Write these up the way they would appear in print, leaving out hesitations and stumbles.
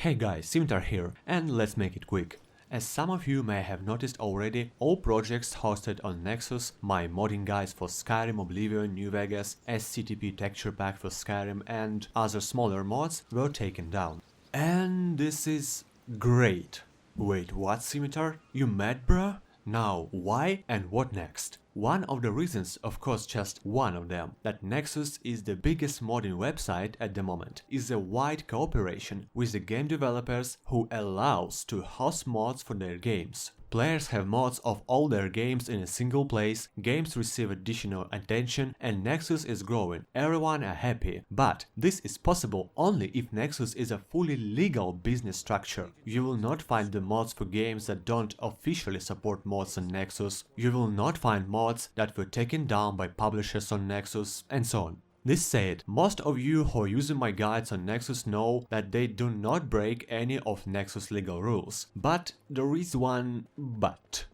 Hey guys, Sinitar here, and let's make it quick. As some of you may have noticed already, all projects hosted on Nexus, my modding guides for Skyrim, Oblivion, New Vegas, SCTP texture pack for Skyrim and other smaller mods were taken down. And this is great. Wait, what, Sinitar? You mad, bruh? Now, why and what next? One of the reasons, of course just one of them, that Nexus is the biggest modding website at the moment, is a wide cooperation with the game developers who allows to host mods for their games. Players have mods of all their games in a single place, games receive additional attention, and Nexus is growing, everyone are happy. But this is possible only if Nexus is a fully legal business structure. You will not find the mods for games that don't officially support mods on Nexus, you will not find mods that were taken down by publishers on Nexus, and so on. This said, most of you who are using my guides on Nexus know that they do not break any of Nexus legal rules. But there is one but.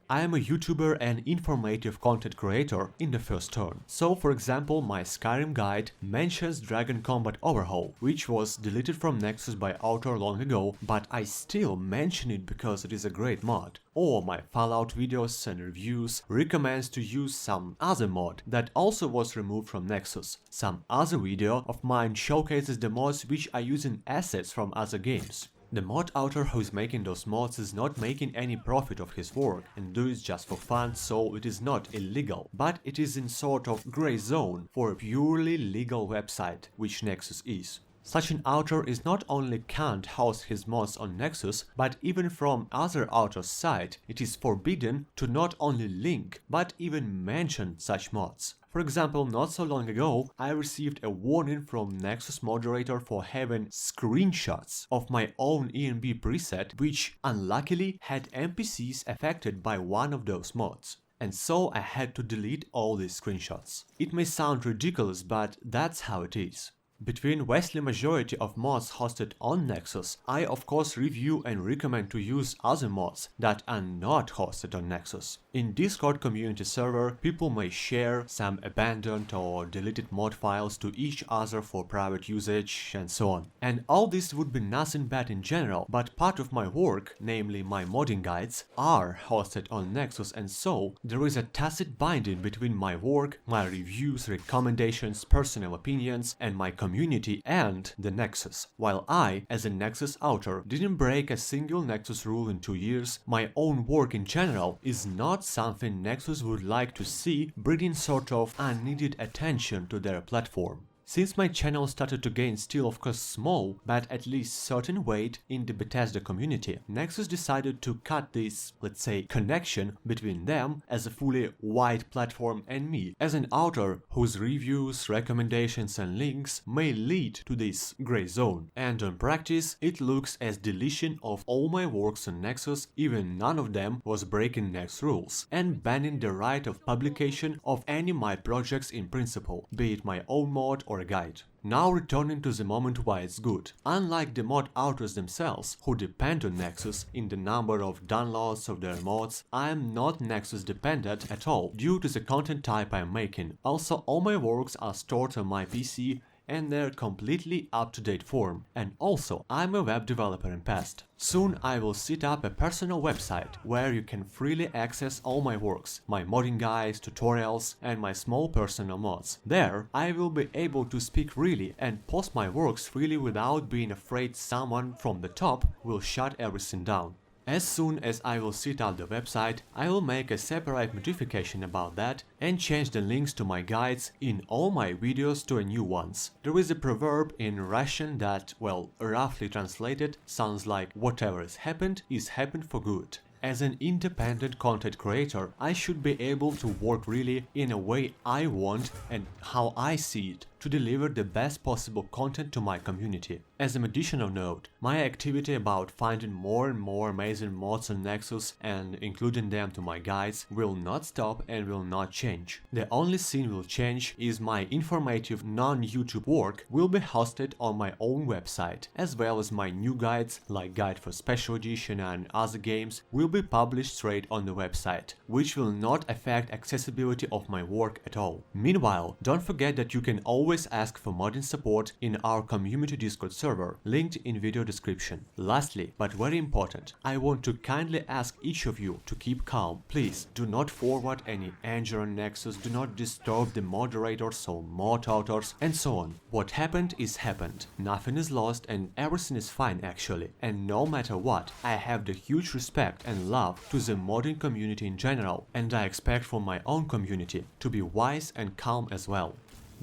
I am a YouTuber and informative content creator in the first turn. So for example, my Skyrim guide mentions Dragon Combat Overhaul, which was deleted from Nexus by author long ago, but I still mention it because it is a great mod. Or my Fallout videos and reviews recommends to use some other mod that also was removed from Nexus. Some other video of mine showcases the mods which are using assets from other games. The mod author who is making those mods is not making any profit of his work and do it just for fun, so it is not illegal, but it is in sort of grey zone for a purely legal website, which Nexus is. Such an author is not only can't host his mods on Nexus, but even from other author's site, it is forbidden to not only link, but even mention such mods. For example, not so long ago, I received a warning from Nexus moderator for having screenshots of my own ENB preset, which unluckily had NPCs affected by one of those mods. And so I had to delete all these screenshots. It may sound ridiculous, but that's how it is. Between vastly majority of mods hosted on Nexus, I of course review and recommend to use other mods that are not hosted on Nexus. In Discord community server, people may share some abandoned or deleted mod files to each other for private usage and so on. And all this would be nothing bad in general, but part of my work, namely my modding guides, are hosted on Nexus, and so there is a tacit binding between my work, my reviews, recommendations, personal opinions, and my community and the Nexus. While I, as a Nexus author, didn't break a single Nexus rule in 2 years, my own work in general is not something Nexus would like to see bringing sort of unneeded attention to their platform. Since my channel started to gain still of course small, but at least certain weight in the Bethesda community, Nexus decided to cut this, let's say, connection between them as a fully wide platform and me, as an author whose reviews, recommendations and links may lead to this grey zone. And on practice, it looks as deletion of all my works on Nexus, even none of them was breaking Nexus rules, and banning the right of publication of any my projects in principle, be it my own mod or a guide. Now returning to the moment why it's good. Unlike the mod authors themselves, who depend on Nexus in the number of downloads of their mods, I am not Nexus dependent at all due to the content type I'm making. Also, all my works are stored on my PC and they're completely up-to-date form. And also, I'm a web developer in past. Soon I will set up a personal website where you can freely access all my works, my modding guides, tutorials and my small personal mods. There, I will be able to speak freely and post my works freely without being afraid someone from the top will shut everything down. As soon as I will set up the website, I will make a separate modification about that and change the links to my guides in all my videos to a new ones. There is a proverb in Russian that, well, roughly translated, sounds like whatever has happened is happened for good. As an independent content creator, I should be able to work really in a way I want and how I see it, to deliver the best possible content to my community. As an additional note, my activity about finding more and more amazing mods on Nexus and including them to my guides will not stop and will not change. The only thing will change is my informative non-YouTube work will be hosted on my own website, as well as my new guides like Guide for Special Edition and other games will be published straight on the website, which will not affect accessibility of my work at all. Meanwhile, don't forget that you can always always ask for modding support in our community Discord server, linked in video description. Lastly, but very important, I want to kindly ask each of you to keep calm. Please do not forward any anger on Nexus, do not disturb the moderators or mod authors, and so on. What happened is happened. Nothing is lost and everything is fine actually. And no matter what, I have the huge respect and love to the modding community in general, and I expect from my own community to be wise and calm as well.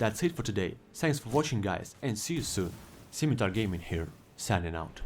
That's it for today. Thanks for watching guys, and see you soon. Sinitar Gaming here, signing out.